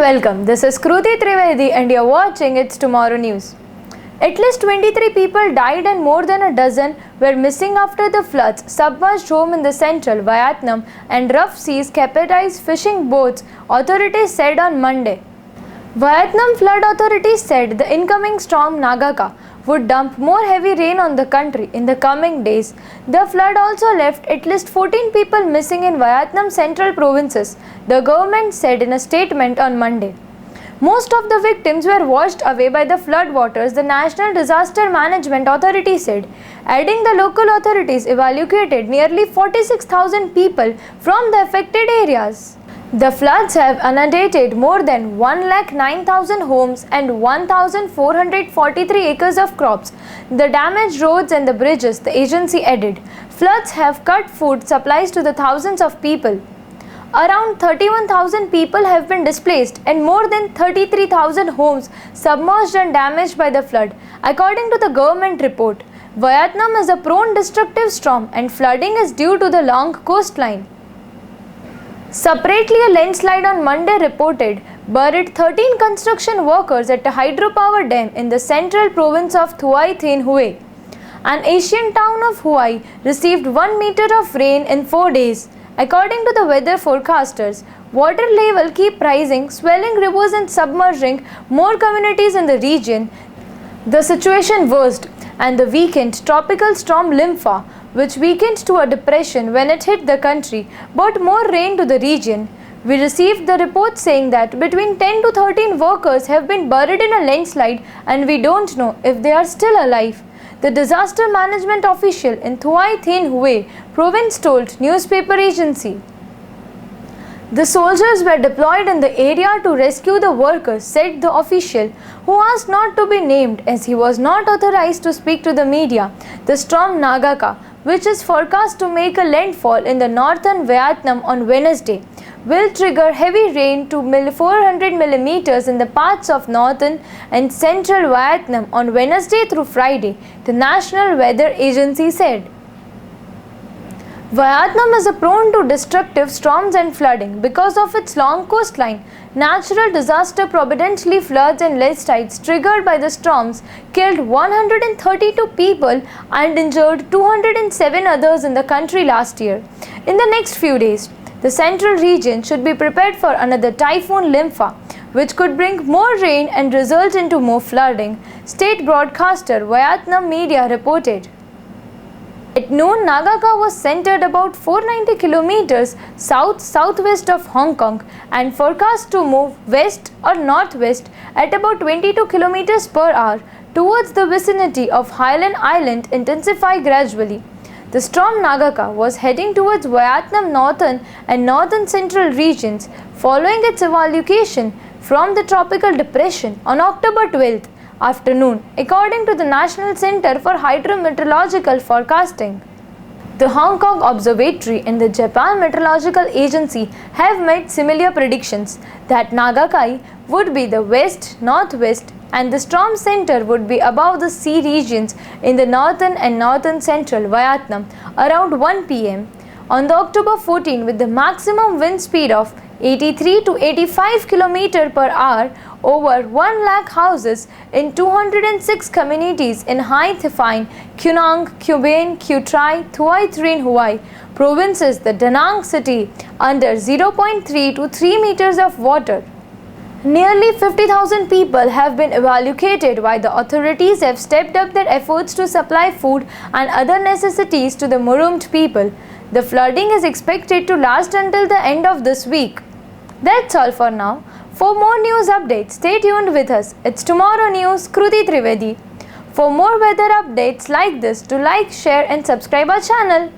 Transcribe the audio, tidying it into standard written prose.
Welcome, this is Kruti Trivedi and you're watching Itstomorrow news. At least 23 people died and more than a dozen were missing after the floods submerged home in the central Vietnam and rough seas capsized fishing boats, authorities said on Monday. Vietnam flood authorities said the incoming storm Nangka would dump more heavy rain on the country in the coming days. The flood also left at least 14 people missing in Vietnam's central provinces, the government said in a statement on Monday. Most of the victims were washed away by the flood waters, the National Disaster Management Authority said, adding the local authorities evacuated nearly 46,000 people from the affected areas. The floods have inundated more than 109,000 homes and 1,443 acres of crops. The damaged roads and the bridges, the agency added. Floods have cut food supplies to the thousands of people. Around 31,000 people have been displaced and more than 33,000 homes submerged and damaged by the flood, according to the government report. Vietnam is a prone destructive storm and flooding is due to the long coastline. Separately, a landslide on Monday reported buried 13 construction workers at a hydropower dam in the central province of Thuy Thanh Huế. An Asian town of Hue received 1 meter of rain in 4 days. According to the weather forecasters, water level keep rising, swelling rivers and submerging more communities in the region. The situation worsened and the weakened tropical storm Nangka, which weakened to a depression when it hit the country, brought more rain to the region. We received the report saying that between 10 to 13 workers have been buried in a landslide and we don't know if they are still alive. The disaster management official in Thuy Thanh Huế province told newspaper agency. The soldiers were deployed in the area to rescue the workers, said the official, who asked not to be named as he was not authorized to speak to the media. The storm Nangka, which is forecast to make a landfall in the northern Vietnam on Wednesday, will trigger heavy rain to 400 millimeters in the parts of northern and central Vietnam on Wednesday through Friday, the National Weather Agency said. Vietnam is prone to destructive storms and flooding because of its long coastline. Natural disaster providentially floods and landslides triggered by the storms killed 132 people and injured 207 others in the country last year. In the next few days, the central region should be prepared for another typhoon Nangka, which could bring more rain and result into more flooding, state broadcaster Vietnam media reported. At noon, Nangka was centered about 490 kilometers south-southwest of Hong Kong and forecast to move west or northwest at about 22 kilometers per hour towards the vicinity of Highland Island, intensify gradually. The storm Nangka was heading towards Vietnam northern and northern central regions following its evacuation from the tropical depression on October 12th afternoon, according to the National Center for Hydrometeorological Forecasting. The Hong Kong Observatory and the Japan Meteorological Agency have made similar predictions that Nangka would be the west-northwest and the storm center would be above the sea regions in the northern and northern central Vietnam around 1 p.m. on the October 14 with the maximum wind speed of 83 to 85 km per hour over 1 lakh houses in 206 communities in Hai Thi Phain, Quy Nhon, Quy Bien, Quy Trai, Thuy Thanh Huế provinces, the Da Nang city under 0.3 to 3 meters of water. Nearly 50,000 people have been evacuated while the authorities have stepped up their efforts to supply food and other necessities to the marooned people. The flooding is expected to last until the end of this week. That's all for now. For more news updates, stay tuned with us. Itstomorrow News, Kruti Trivedi. For more weather updates like this, do like, share and subscribe our channel.